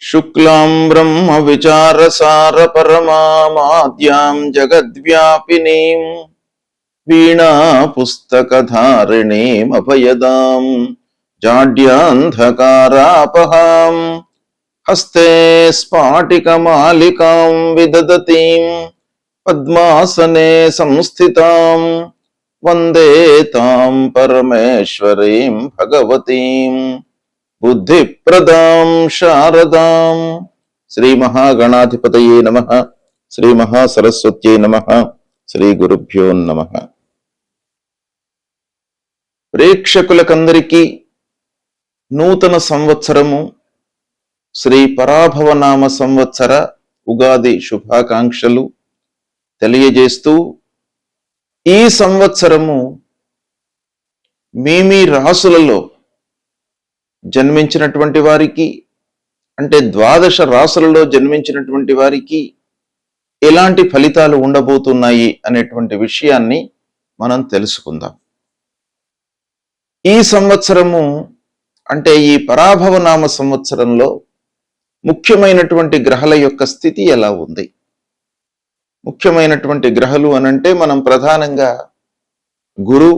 శుక్లాం బ్రహ్మ విచారసార పరమాద్యాం జగద్వ్యాపినీం వీణా పుస్తకధారిణీం అభయదాం జాడ్యాంధకారాపహాం హస్తే స్ఫాటికమాలికాం విదదతీం పద్మాసనే సంస్థితాం వందే తాం పరమేశ్వరీం భగవతీం బుద్ధిప్రదాం శారదాం. శ్రీ మహాగణాధిపతయే నమః. శ్రీ మహాసరస్వత్యై నమః. శ్రీ గురుభ్యో నమః. ప్రేక్షకులకందరికీ నూతన సంవత్సరము శ్రీ పరాభవనామ సంవత్సర ఉగాది శుభాకాంక్షలు తెలియజేస్తూ, ఈ సంవత్సరము మీ రాసులలో జన్మించినటువంటి వారికి, అంటే 12 రాసులలో జన్మించినటువంటి వారికి ఎలాంటి ఫలితాలు ఉండబోతున్నాయి అనేటువంటి విషయాన్ని మనం తెలుసుకుందాం. ఈ సంవత్సరము అంటే ఈ పరాభవనామ సంవత్సరంలో ముఖ్యమైనటువంటి గ్రహాల యొక్క స్థితి ఎలా ఉంది? ముఖ్యమైనటువంటి గ్రహాలు అనంటే మనం ప్రధానంగా గురు,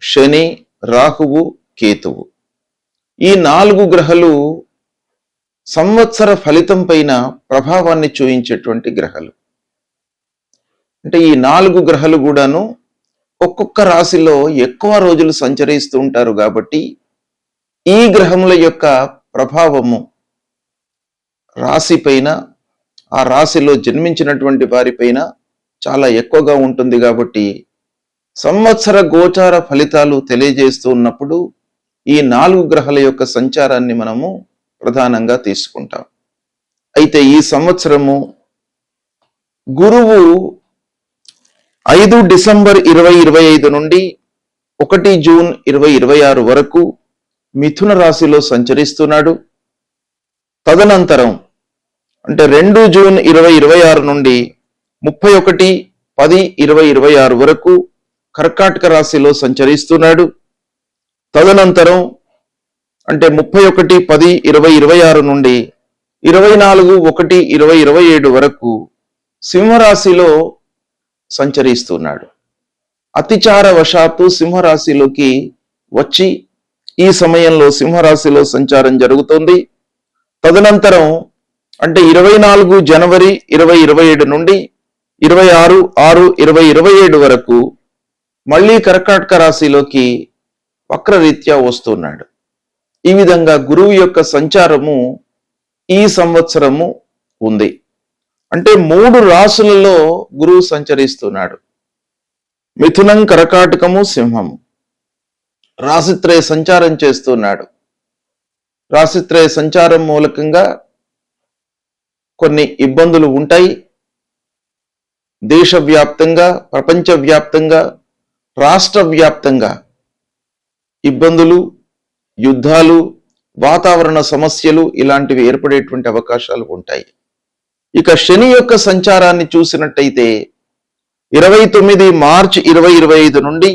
శని, రాహువు, కేతువు, ఈ 4 గ్రహాలు సంవత్సర ఫలితం పైన ప్రభావాన్ని చూయించేటువంటి గ్రహాలు. అంటే ఈ 4 గ్రహాలు కూడాను ఒక్కొక్క రాశిలో ఎక్కువ రోజులు సంచరిస్తూ ఉంటారు కాబట్టి ఈ గ్రహముల యొక్క ప్రభావము రాశి పైన, ఆ రాశిలో జన్మించినటువంటి వారిపైన చాలా ఎక్కువగా ఉంటుంది. కాబట్టి సంవత్సర గోచార ఫలితాలు తెలియజేస్తూ ఉన్నప్పుడు ఈ 4 గ్రహాల యొక్క సంచారాన్ని మనము ప్రధానంగా తీసుకుంటాం. అయితే ఈ సంవత్సరము గురువు 5 డిసెంబర్ 2025 నుండి 1 జూన్ 2026 వరకు మిథున రాశిలో సంచరిస్తున్నాడు. తదనంతరం అంటే 2 జూన్ 2026 నుండి 31/10/2026 వరకు కర్కాటక రాశిలో సంచరిస్తున్నాడు. తదనంతరం అంటే 31/10/2026 నుండి 24/1/2027 వరకు సింహరాశిలో సంచరిస్తున్నాడు. అతిచార వశాత్తు సింహరాశిలోకి వచ్చి ఈ సమయంలో సింహరాశిలో సంచారం జరుగుతోంది. తదనంతరం అంటే 24 జనవరి 2027 నుండి 26/6/2027 వరకు మళ్ళీ కర్కాటక రాశిలోకి వక్రరీత్యా వస్తున్నాడు. ఈ విధంగా గురువు యొక్క సంచారము ఈ సంవత్సరము ఉంది. అంటే 3 రాశులలో గురువు సంచరిస్తున్నాడు. మిథునం, కర్కాటకము, సింహము రాశిత్రయ సంచారం చేస్తున్నాడు. రాశిత్రయ సంచారం మూలకంగా కొన్ని ఇబ్బందులు ఉంటాయి. దేశవ్యాప్తంగా, ప్రపంచవ్యాప్తంగా, రాష్ట్ర వ్యాప్తంగా ఇబ్బందులు, యుద్ధాలు, వాతావరణ సమస్యలు ఇలాంటివి ఏర్పడేటువంటి అవకాశాలు ఉంటాయి. ఇక శని యొక్క సంచారాన్ని చూసినట్టయితే 29 మార్చి 2025 నుండి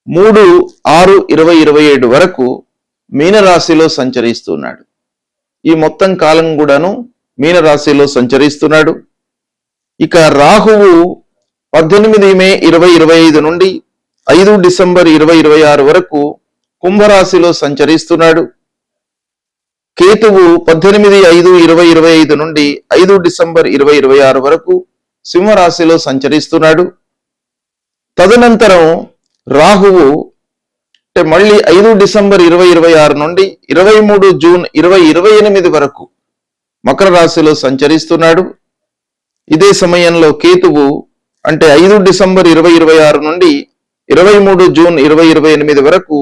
3/6/2027 వరకు మీనరాశిలో సంచరిస్తున్నాడు. ఈ మొత్తం కాలం కూడాను మీనరాశిలో సంచరిస్తున్నాడు. ఇక రాహువు 18 మే 2025 నుండి 5 డిసెంబర్ 2026 వరకు కుంభరాశిలో సంచరిస్తున్నాడు. కేతువు 18/5/2025 నుండి 5 డిసెంబర్ 2026 వరకు సింహరాశిలో సంచరిస్తున్నాడు. తదనంతరం రాహువు అంటే మళ్ళీ 5 డిసెంబర్ 2026 నుండి 23 జూన్ 2028 వరకు మకర రాశిలో సంచరిస్తున్నాడు. ఇదే సమయంలో కేతువు అంటే 5 డిసెంబర్ 2026 నుండి 23 జూన్ 2028 వరకు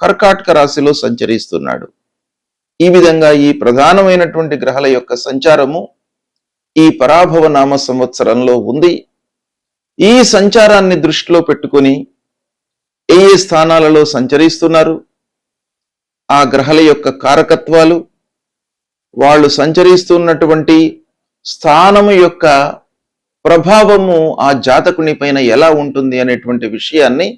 కర్కాటక రాశిలో సంచరిస్తున్నాడు. ఈ విధంగా ఈ ప్రధానమైనటువంటి గ్రహాల యొక్క సంచారము ఈ పరాభవనామ సంవత్సరంలో ఉంది. ఈ సంచారాన్ని దృష్టిలో పెట్టుకొని ఏ స్థానాలలో సంచరిస్తున్నారు, ఆ గ్రహాల యొక్క కారకత్వాలు, వాళ్ళు సంచరిస్తున్నటువంటి స్థానము యొక్క ప్రభావము ఆ జాతకుని పైన ఎలా ఉంటుంది అనేటువంటి విషయాన్ని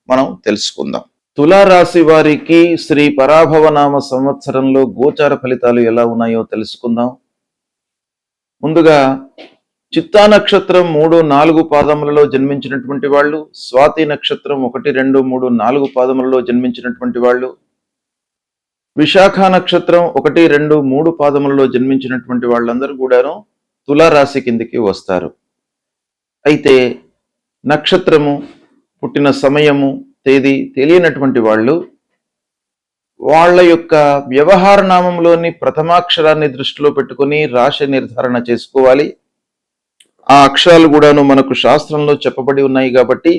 మనం తెలుసుకుందాం. తులారాశి వారికి శ్రీ పరాభవనామ సంవత్సరంలో గోచార ఫలితాలు ఎలా ఉన్నాయో తెలుసుకుందాం. ముందుగా చిత్తా నక్షత్రం 3, 4 పాదములలో జన్మించినటువంటి వాళ్ళు, స్వాతి నక్షత్రం 1, 2, 3, 4 పాదములలో జన్మించినటువంటి వాళ్ళు, విశాఖ నక్షత్రం 1, 2, 3 పాదములలో జన్మించినటువంటి వాళ్ళందరూ కూడాను తులారాశి కిందికి వస్తారు. అయితే నక్షత్రము, పుట్టిన సమయము, తేదీ తెలియనటువంటి వాళ్ళు వాళ్ళ యొక్క వ్యవహార నామంలోని ప్రథమాక్షరాన్ని దృష్టిలో పెట్టుకుని రాశి నిర్ధారణ చేసుకోవాలి. ఆ అక్షరాలు కూడాను మనకు శాస్త్రంలో చెప్పబడి ఉన్నాయి కాబట్టి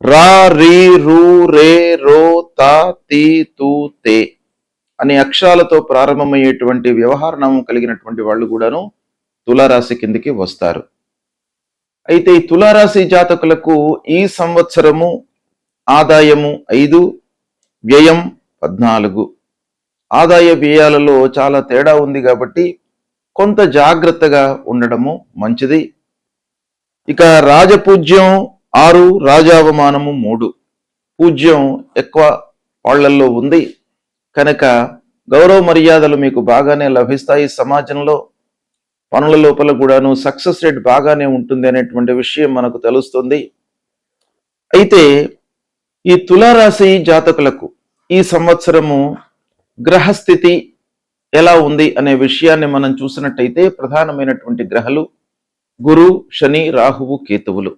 రా, రీ, రు, రే, రో, తా, తీ, తూ, తే అనే అక్షరాలతో ప్రారంభమయ్యేటువంటి వ్యవహార నామం కలిగినటువంటి వాళ్ళు కూడాను తులారాశి కిందికి వస్తారు. అయితే ఈ తులారాశి జాతకులకు ఈ సంవత్సరము ఆదాయము 5, వ్యయం 14. ఆదాయ వ్యయాలలో చాలా తేడా ఉంది కాబట్టి కొంత జాగ్రత్తగా ఉండడము మంచిది. ఇక రాజపూజ్యం 6, రాజావమానము 3. పూజ్యం ఎక్కువ వాళ్ళల్లో ఉంది కనుక గౌరవ మర్యాదలు మీకు బాగానే లభిస్తాయి. సమాజంలో పనుల లోపల కూడాను సక్సెస్ రేట్ బాగానే ఉంటుంది అనేటువంటి విషయం మనకు తెలుస్తుంది. అయితే ఈ తులారాశి జాతకులకు ఈ సంవత్సరము గ్రహస్థితి ఎలా ఉంది అనే విషయాన్ని మనం చూసినట్టయితే ప్రధానమైనటువంటి గ్రహాలు గురు, శని, రాహువు, కేతువులు.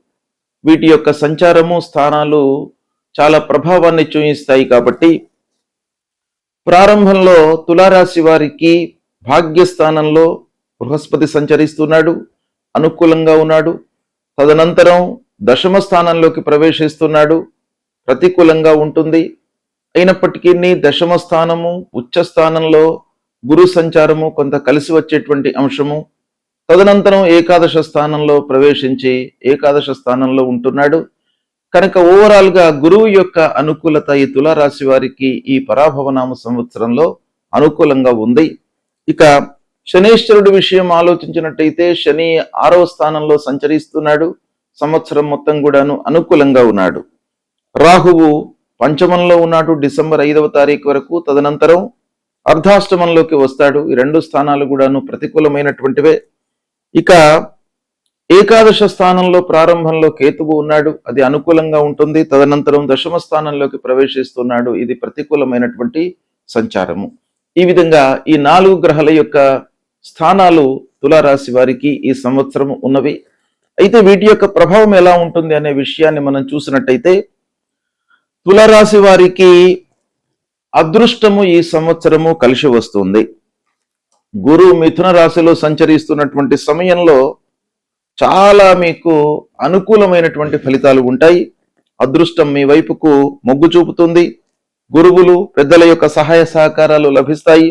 వీటి యొక్క సంచారము, స్థానాలు చాలా ప్రభావాన్ని చూపిస్తాయి. కాబట్టి ప్రారంభంలో తులారాశి వారికి భాగ్యస్థానంలో బృహస్పతి సంచరిస్తున్నాడు, అనుకూలంగా ఉన్నాడు. తదనంతరం దశమ స్థానంలోకి ప్రవేశిస్తున్నాడు, ప్రతికూలంగా ఉంటుంది. అయినప్పటికీ దశమ స్థానము, ఉచ్చ స్థానంలో గురు సంచారము కొంత కలిసి వచ్చేటువంటి అంశము. తదనంతరం ఏకాదశ స్థానంలో ప్రవేశించి ఏకాదశ స్థానంలో ఉంటున్నాడు కనుక ఓవరాల్ గా గురువు యొక్క అనుకూలత ఈ తులారాశి వారికి ఈ పరాభవనామ సంవత్సరంలో అనుకూలంగా ఉంది. ఇక శనేశ్వరుడి విషయం ఆలోచించినట్టయితే శని 6వ స్థానంలో సంచరిస్తున్నాడు, సంవత్సరం మొత్తం కూడాను అనుకూలంగా ఉన్నాడు. రాహువు పంచమంలో ఉన్నాడు డిసెంబర్ 5వ తారీఖు వరకు. తదనంతరం అర్ధాష్టమంలోకి వస్తాడు. ఈ 2 స్థానాలు కూడాను ప్రతికూలమైనటువంటివే. ఇక ఏకాదశ స్థానంలో ప్రారంభంలో కేతువు ఉన్నాడు, అది అనుకూలంగా ఉంటుంది. తదనంతరం దశమ స్థానంలోకి ప్రవేశిస్తున్నాడు, ఇది ప్రతికూలమైనటువంటి సంచారము. ఈ విధంగా ఈ 4 గ్రహాల యొక్క స్థానాలు తులారాశి వారికి ఈ సంవత్సరము ఉన్నవి. అయితే వీటి యొక్క ప్రభావం ఎలా ఉంటుంది అనే విషయాన్ని మనం చూసినట్టయితే తులారాశి వారికి అదృష్టము ఈ సంవత్సరము కలిసి వస్తుంది. గురు మిథున రాశిలో సంచరిస్తున్నటువంటి సమయంలో చాలా మీకు అనుకూలమైనటువంటి ఫలితాలు ఉంటాయి. అదృష్టం మీ వైపుకు మొగ్గు చూపుతుంది. గురువులు, పెద్దల యొక్క సహాయ సహకారాలు లభిస్తాయి.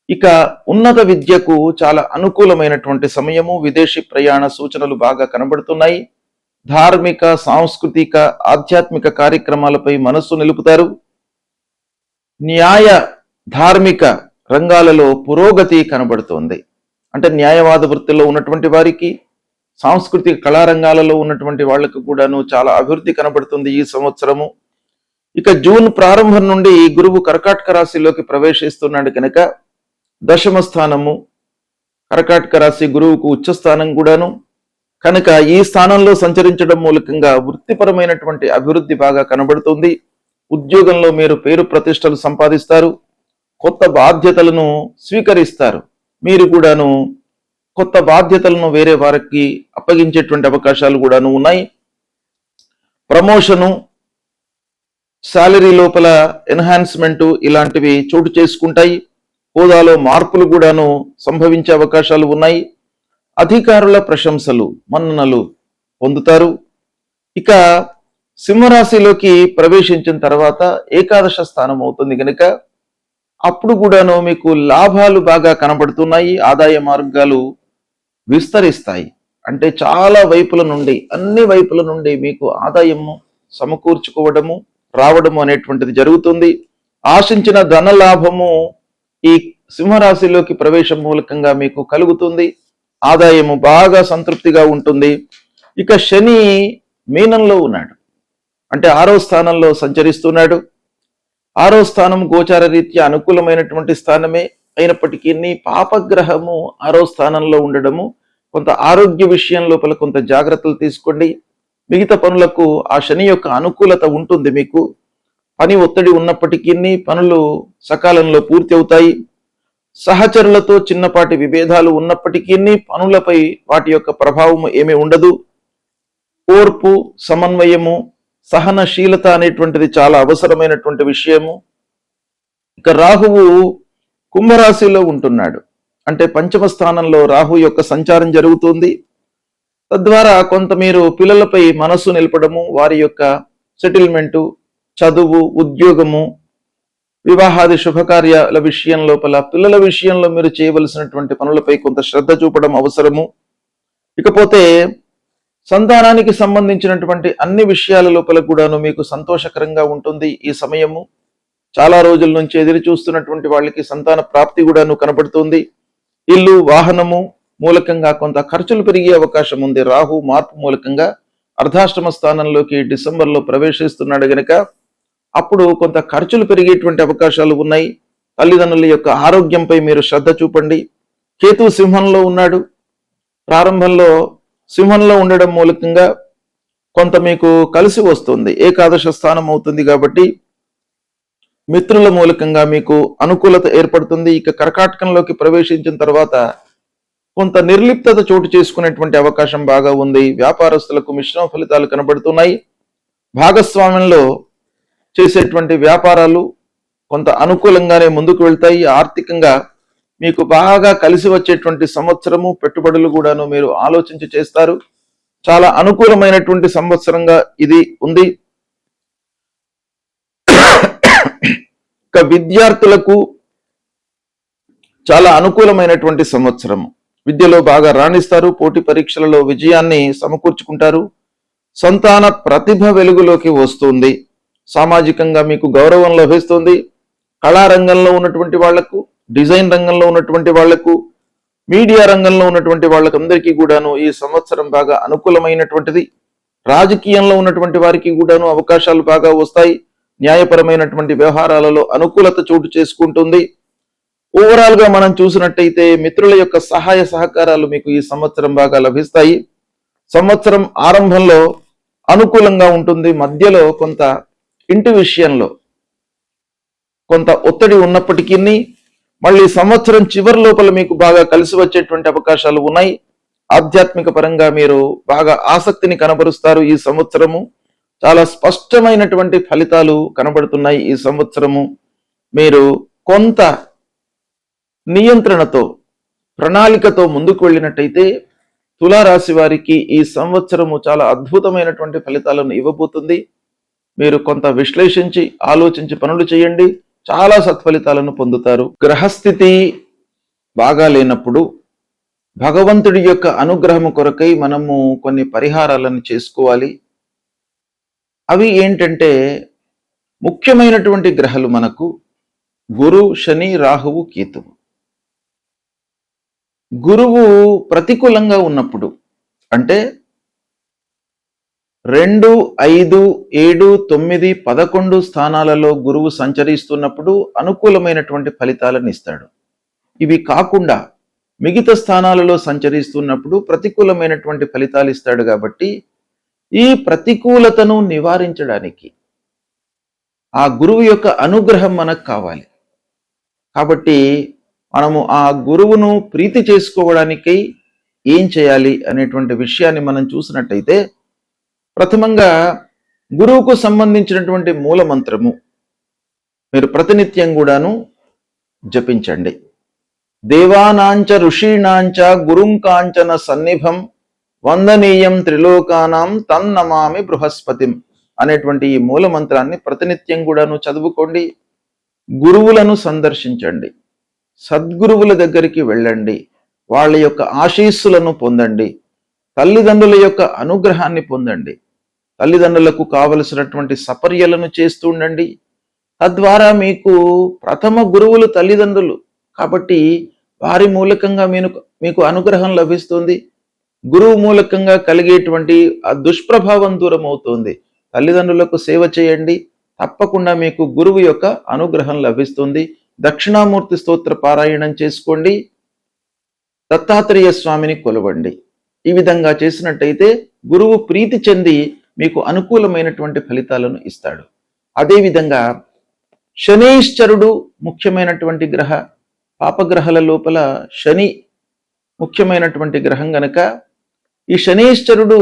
ఇక ఉన్నత విద్యకు చాలా అనుకూలమైనటువంటి సమయము. విదేశీ ప్రయాణ సూచనలు బాగా కనబడుతున్నాయి. ధార్మిక, సాంస్కృతిక, ఆధ్యాత్మిక కార్యక్రమాలపై మనస్సు నిలుపుతారు. న్యాయ, ధార్మిక రంగాలలో పురోగతి కనబడుతోంది. అంటే న్యాయవాద వృత్తిలో ఉన్నటువంటి వారికి, సాంస్కృతిక కళారంగాలలో ఉన్నటువంటి వాళ్లకు కూడాను చాలా అభివృద్ధి కనబడుతుంది ఈ సంవత్సరము. ఇక జూన్ ప్రారంభం నుండి గురువు కర్కాటక రాశిలోకి ప్రవేశిస్తున్నాడు కనుక దశమ స్థానము, కర్కాటక రాశి గురువుకు ఉచ్చస్థానం కూడాను కనుక ఈ స్థానంలో సంచరించడం మూలకంగా వృత్తిపరమైనటువంటి అభివృద్ధి బాగా కనబడుతుంది. ఉద్యోగంలో మీరు పేరు ప్రతిష్టలు సంపాదిస్తారు. కొత్త బాధ్యతలను స్వీకరిస్తారు. మీరు కూడాను కొత్త బాధ్యతలను వేరే వారికి అప్పగించేటువంటి అవకాశాలు కూడాను ఉన్నాయి. ప్రమోషను, శాలరీ లోపల ఎన్హాన్స్మెంటు ఇలాంటివి చోటు చేసుకుంటాయి. హోదాలో మార్పులు కూడాను సంభవించే అవకాశాలు ఉన్నాయి. అధికారుల ప్రశంసలు, మన్ననలు పొందుతారు. ఇక సింహరాశిలోకి ప్రవేశించిన తర్వాత ఏకాదశ స్థానం అవుతుంది కనుక అప్పుడు కూడాను మీకు లాభాలు బాగా కనబడుతున్నాయి. ఆదాయ మార్గాలు విస్తరిస్తాయి. అంటే చాలా వైపుల నుండి, అన్ని వైపుల నుండి మీకు ఆదాయము సమకూర్చుకోవడము, రావడము అనేటువంటిది జరుగుతుంది. ఆశించిన ధన లాభము ఈ సింహరాశిలోకి ప్రవేశం మూలకంగా మీకు కలుగుతుంది. ఆదాయము బాగా సంతృప్తిగా ఉంటుంది. ఇక శని మీనంలో ఉన్నాడు, అంటే 6వ స్థానంలో సంచరిస్తున్నాడు. 6వ స్థానం గోచార రీత్యా అనుకూలమైనటువంటి స్థానమే అయినప్పటికీ పాపగ్రహము 6వ స్థానంలో ఉండడము కొంత ఆరోగ్య విషయం లోపల కొంత జాగ్రత్తలు తీసుకోండి. మిగతా పనులకు ఆ శని యొక్క అనుకూలత ఉంటుంది. మీకు పని ఒత్తిడి ఉన్నప్పటికీ పనులు సకాలంలో పూర్తి అవుతాయి. సహచరులతో చిన్నపాటి విభేదాలు ఉన్నప్పటికీ పనులపై వాటి యొక్క ప్రభావం ఏమీ ఉండదు. ఓర్పు, సమన్వయము, సహనశీలత అనేటువంటిది చాలా అవసరమైనటువంటి విషయము. ఇక రాహువు కుంభరాశిలో ఉంటున్నాడు. అంటే పంచమ స్థానంలో రాహు యొక్క సంచారం జరుగుతుంది. తద్వారా కొంత మీరు పిల్లలపై మనసు నిలపడము, వారి యొక్క సెటిల్మెంటు, చదువు, ఉద్యోగము, వివాహాది శుభకార్యాల విషయం లోపల పిల్లల విషయంలో మీరు చేయవలసినటువంటి పనులపై కొంత శ్రద్ధ చూపడం అవసరము. ఇకపోతే సంతానానికి సంబంధించినటువంటి అన్ని విషయాల లోపల కూడాను మీకు సంతోషకరంగా ఉంటుంది ఈ సమయము. చాలా రోజుల నుంచి ఎదురు చూస్తున్నటువంటి వాళ్ళకి సంతాన ప్రాప్తి కూడాను కనబడుతుంది. ఇల్లు, వాహనము మూలకంగా కొంత ఖర్చులు పెరిగే అవకాశం ఉంది. రాహు మార్పు మూలకంగా అర్ధాష్టమ స్థానంలోకి డిసెంబర్లో ప్రవేశిస్తున్నాడు గనక అప్పుడు కొంత ఖర్చులు పెరిగేటువంటి అవకాశాలు ఉన్నాయి. తల్లిదండ్రుల యొక్క ఆరోగ్యంపై మీరు శ్రద్ధ చూపండి. కేతు సింహంలో ఉన్నాడు. ప్రారంభంలో సింహంలో ఉండడం మూలకంగా కొంత మీకు కలిసి వస్తుంది. ఏకాదశ స్థానం అవుతుంది కాబట్టి మిత్రుల మూలకంగా మీకు అనుకూలత ఏర్పడుతుంది. ఇక కర్కాటకంలోకి ప్రవేశించిన తర్వాత కొంత నిర్లిప్తత చోటు చేసుకునేటువంటి అవకాశం బాగా ఉంది. వ్యాపారస్తులకు మిశ్రమ ఫలితాలు కనబడుతున్నాయి. భాగస్వామ్యంలో చేసేటువంటి వ్యాపారాలు కొంత అనుకూలంగానే ముందుకు వెళ్తాయి. ఆర్థికంగా మీకు బాగా కలిసి వచ్చేటువంటి సంవత్సరము. పెట్టుబడులు కూడాను మీరు ఆలోచించి చేస్తారు. చాలా అనుకూలమైనటువంటి సంవత్సరంగా ఇది ఉంది. ఇక విద్యార్థులకు చాలా అనుకూలమైనటువంటి సంవత్సరము. విద్యలో బాగా రాణిస్తారు. పోటీ పరీక్షలలో విజయాన్ని సమకూర్చుకుంటారు. సంతాన ప్రతిభ వెలుగులోకి వస్తుంది. సామాజికంగా మీకు గౌరవం లభిస్తుంది. కళారంగంలో ఉన్నటువంటి వాళ్లకు, డిజైన్ రంగంలో ఉన్నటువంటి వాళ్లకు, మీడియా రంగంలో ఉన్నటువంటి వాళ్ళకందరికీ కూడాను ఈ సంవత్సరం బాగా అనుకూలమైనటువంటిది. రాజకీయంలో ఉన్నటువంటి వారికి కూడాను అవకాశాలు బాగా వస్తాయి. న్యాయపరమైనటువంటి వ్యవహారాలలో అనుకూలత చోటు చేసుకుంటుంది. ఓవరాల్ గా మనం చూసినట్టయితే మిత్రుల యొక్క సహాయ సహకారాలు మీకు ఈ సంవత్సరం బాగా లభిస్తాయి. సంవత్సరం ఆరంభంలో అనుకూలంగా ఉంటుంది. మధ్యలో కొంత ఇంటి విషయంలో కొంత ఒత్తిడి ఉన్నప్పటికీ మళ్ళీ సంవత్సరం చివరి లోపల మీకు బాగా కలిసి వచ్చేటువంటి అవకాశాలు ఉన్నాయి. ఆధ్యాత్మిక పరంగా మీరు బాగా ఆసక్తిని కనబరుస్తారు. ఈ సంవత్సరము చాలా స్పష్టమైనటువంటి ఫలితాలు కనబడుతున్నాయి. ఈ సంవత్సరము మీరు కొంత నియంత్రణతో, ప్రణాళికతో ముందుకు వెళ్ళినట్టయితే తులారాశి వారికి ఈ సంవత్సరము చాలా అద్భుతమైనటువంటి ఫలితాలను ఇవ్వబోతుంది. మీరు కొంత విశ్లేషించి ఆలోచించి పనులు చేయండి. చాలా సత్ఫలితాలను పొందుతారు. గ్రహస్థితి బాగా లేనప్పుడు భగవంతుడి యొక్క అనుగ్రహము కొరకై మనము కొన్ని పరిహారాలను చేసుకోవాలి. అవి ఏంటంటే ముఖ్యమైనటువంటి గ్రహాలు మనకు గురు, శని, రాహువు, కేతువు. గురువు ప్రతికూలంగా ఉన్నప్పుడు అంటే 2, 5, 7, 9, 11 స్థానాలలో గురువు సంచరిస్తున్నప్పుడు అనుకూలమైనటువంటి ఫలితాలను ఇస్తాడు. ఇవి కాకుండా మిగతా స్థానాలలో సంచరిస్తున్నప్పుడు ప్రతికూలమైనటువంటి ఫలితాలు ఇస్తాడు. కాబట్టి ఈ ప్రతికూలతను నివారించడానికి ఆ గురువు యొక్క అనుగ్రహం మనకు కావాలి. కాబట్టి మనము ఆ గురువును ప్రీతి చేసుకోవడానికై ఏం చేయాలి అనేటువంటి విషయాన్ని మనం చూసినట్టయితే ప్రథమంగా గురువుకు సంబంధించినటువంటి మూల మంత్రము మీరు ప్రతినిత్యం కూడాను జపించండి. దేవానాంచ ఋషీణాంచ గురుం కాంచన సన్నిభం వందనీయం త్రిలోకానాం తన్నమామి బృహస్పతిం అనేటువంటి ఈ మూల మంత్రాన్ని ప్రతినిత్యం కూడాను చదువుకోండి. గురువులను సందర్శించండి. సద్గురువుల దగ్గరికి వెళ్ళండి. వాళ్ళ యొక్క ఆశీస్సులను పొందండి. తల్లిదండ్రుల యొక్క అనుగ్రహాన్ని పొందండి. తల్లిదండ్రులకు కావలసినటువంటి సపర్యలను చేస్తూ ఉండండి. తద్వారా మీకు ప్రథమ గురువులు తల్లిదండ్రులు కాబట్టి వారి మూలకంగా మీకు అనుగ్రహం లభిస్తుంది. గురువు మూలకంగా కలిగేటువంటి ఆ దుష్ప్రభావం దూరం అవుతుంది. తల్లిదండ్రులకు సేవ చేయండి. తప్పకుండా మీకు గురువు యొక్క అనుగ్రహం లభిస్తుంది. దక్షిణామూర్తి స్తోత్ర పారాయణం చేసుకోండి. దత్తాత్రేయ స్వామిని కొలవండి. ఈ విధంగా చేసినట్టయితే గురువు ప్రీతి చెంది మీకు అనుకూలమైనటువంటి ఫలితాలను ఇస్తాడు. అదేవిధంగా శనైశ్చరుడు ముఖ్యమైనటువంటి గ్రహ. పాపగ్రహాల లోపల శని ముఖ్యమైనటువంటి గ్రహం గనక ఈ శనైశ్చరుడు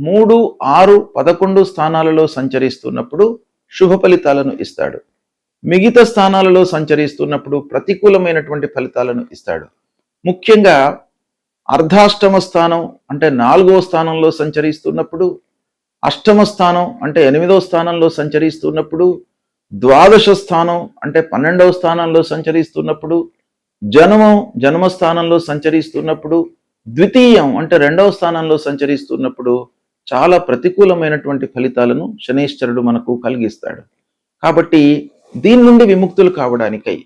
3, 6, 11 స్థానాలలో సంచరిస్తున్నప్పుడు శుభ ఫలితాలను ఇస్తాడు. మిగతా స్థానాలలో సంచరిస్తున్నప్పుడు ప్రతికూలమైనటువంటి ఫలితాలను ఇస్తాడు. ముఖ్యంగా అర్ధాష్టమ స్థానం అంటే 4వ స్థానంలో సంచరిస్తున్నప్పుడు, అష్టమ స్థానం అంటే 8వ స్థానంలో సంచరిస్తున్నప్పుడు, ద్వాదశ స్థానం అంటే 12వ స్థానంలో సంచరిస్తున్నప్పుడు, జన్మస్థానంలో సంచరిస్తున్నప్పుడు, ద్వితీయం అంటే 2వ స్థానంలో సంచరిస్తున్నప్పుడు చాలా ప్రతికూలమైనటువంటి ఫలితాలను శనైశ్చరుడు మనకు కలిగిస్తాడు. కాబట్టి దీని నుండి విముక్తులు కావడానికై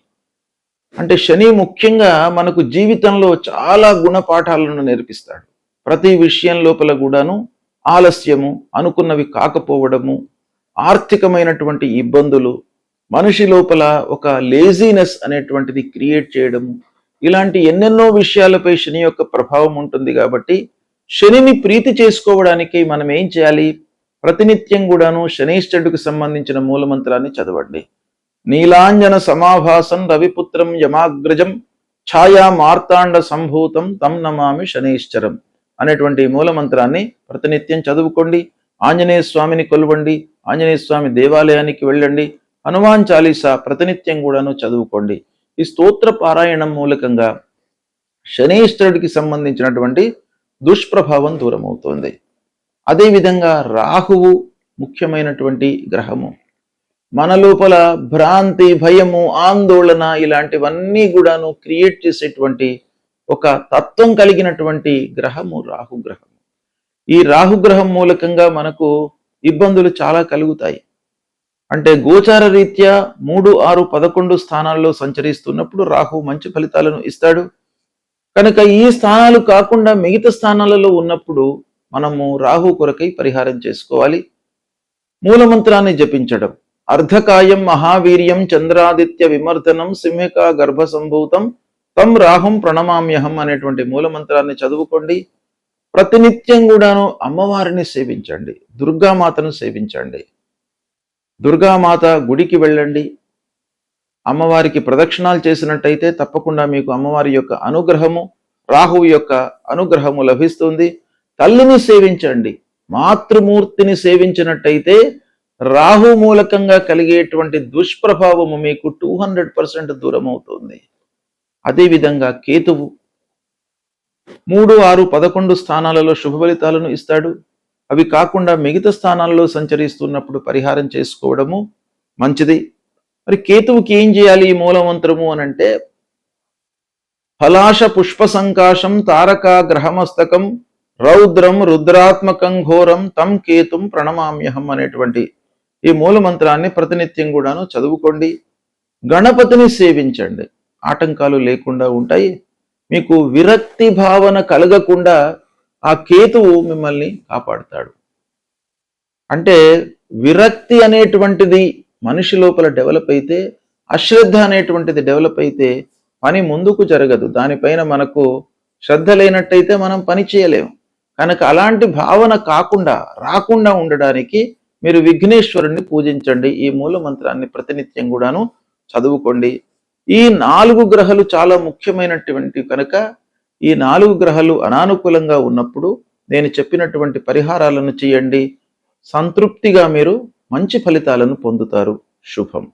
అంటే శని ముఖ్యంగా మనకు జీవితంలో చాలా గుణపాఠాలను నేర్పిస్తాడు. ప్రతి విషయం లోపల కూడాను ఆలస్యము, అనుకున్నవి కాకపోవడము, ఆర్థికమైనటువంటి ఇబ్బందులు, మనిషి లోపల ఒక లేజీనెస్ అనేటువంటిది క్రియేట్ చేయడము, ఇలాంటి ఎన్నెన్నో విషయాలపై శని యొక్క ప్రభావం ఉంటుంది. కాబట్టి శనిని ప్రీతి చేసుకోవడానికి మనం ఏం చేయాలి? ప్రతినిత్యం కూడాను శనైశ్చరుడికి సంబంధించిన మూలమంత్రాన్ని చదవండి. నీలాంజన సమాభాసం రవిపుత్రం యమాగ్రజం ఛాయా మార్తాండ సంభూతం తం నమామి శనైశ్చరం అనేటువంటి మూలమంత్రాన్ని ప్రతినిత్యం చదువుకోండి. ఆంజనేయ స్వామిని కొలవండి. ఆంజనేయ స్వామి దేవాలయానికి వెళ్ళండి. హనుమాన్ చాలీసా ప్రతినిత్యం కూడాను చదువుకోండి. ఈ స్తోత్ర పారాయణం మూలకంగా శనైశ్చరుడికి సంబంధించినటువంటి దుష్ప్రభావం దూరమవుతోంది. అదేవిధంగా రాహువు ముఖ్యమైనటువంటి గ్రహము. మన లోపల భ్రాంతి, భయము, ఆందోళన ఇలాంటివన్నీ కూడాను క్రియేట్ చేసేటువంటి ఒక తత్వం కలిగినటువంటి గ్రహము రాహుగ్రహం. ఈ రాహుగ్రహం మూలకంగా మనకు ఇబ్బందులు చాలా కలుగుతాయి. అంటే గోచార రీత్యా 3, 6, 11 స్థానాల్లో సంచరిస్తున్నప్పుడు రాహు మంచి ఫలితాలను ఇస్తాడు. కనుక ఈ స్థానాలు కాకుండా మిగతా స్థానాలలో ఉన్నప్పుడు మనము రాహు కొరకై పరిహారం చేసుకోవాలి. మూలమంత్రాన్ని జపించడం. అర్ధకాయం మహావీర్యం చంద్రాదిత్య విమర్దనం సింహికా గర్భ సంభూతం తం రాహుం ప్రణమామ్యహం అనేటువంటి మూలమంత్రాన్ని చదువుకోండి. ప్రతినిత్యం కూడాను అమ్మవారిని సేవించండి. దుర్గామాతను సేవించండి. దుర్గామాత గుడికి వెళ్ళండి. అమ్మవారికి ప్రదక్షిణాలు చేసినట్టయితే తప్పకుండా మీకు అమ్మవారి యొక్క అనుగ్రహము, రాహువు యొక్క అనుగ్రహము లభిస్తుంది. తల్లిని సేవించండి. మాతృమూర్తిని సేవించినట్టయితే రాహు మూలకంగా కలిగేటువంటి దుష్ప్రభావము మీకు 200% దూరం అవుతుంది. అదేవిధంగా కేతువు 3, 6, 11 స్థానాలలో శుభ ఫలితాలను ఇస్తాడు. అవి కాకుండా మిగతా స్థానాల్లో సంచరిస్తున్నప్పుడు పరిహారం చేసుకోవడము మంచిది. మరి కేతువుకి ఏం చేయాలి ఈ మూలమంత్రము అనంటే, ఫలాశ పుష్ప సంకాశం తారకా గ్రహమస్తకం రౌద్రం రుద్రాత్మకం ఘోరం తం కేతుం ప్రణమామ్యహం అనేటువంటి ఈ మూలమంత్రాన్ని ప్రతినిత్యం కూడాను చదువుకోండి. గణపతిని సేవించండి. ఆటంకాలు లేకుండా ఉంటాయి. మీకు విరక్తి భావన కలగకుండా ఆ కేతువు మిమ్మల్ని కాపాడుతాడు. అంటే విరక్తి అనేటువంటిది మనిషి లోపల డెవలప్ అయితే, అశ్రద్ధ అనేటువంటిది డెవలప్ అయితే పని ముందుకు జరగదు. దానిపైన మనకు శ్రద్ధ లేనట్టయితే మనం పని చేయలేము. కనుక అలాంటి భావన రాకుండా ఉండడానికి మీరు విఘ్నేశ్వరుణ్ణి పూజించండి. ఈ మూల మంత్రాన్ని ప్రతినిత్యం కూడాను చదువుకోండి. ఈ 4 గ్రహాలు చాలా ముఖ్యమైనటువంటి కనుక ఈ 4 గ్రహాలు అనానుకూలంగా ఉన్నప్పుడు నేను చెప్పినటువంటి పరిహారాలను చేయండి. సంతృప్తిగా మీరు మంచి ఫలితాలను పొందుతారు. శుభం.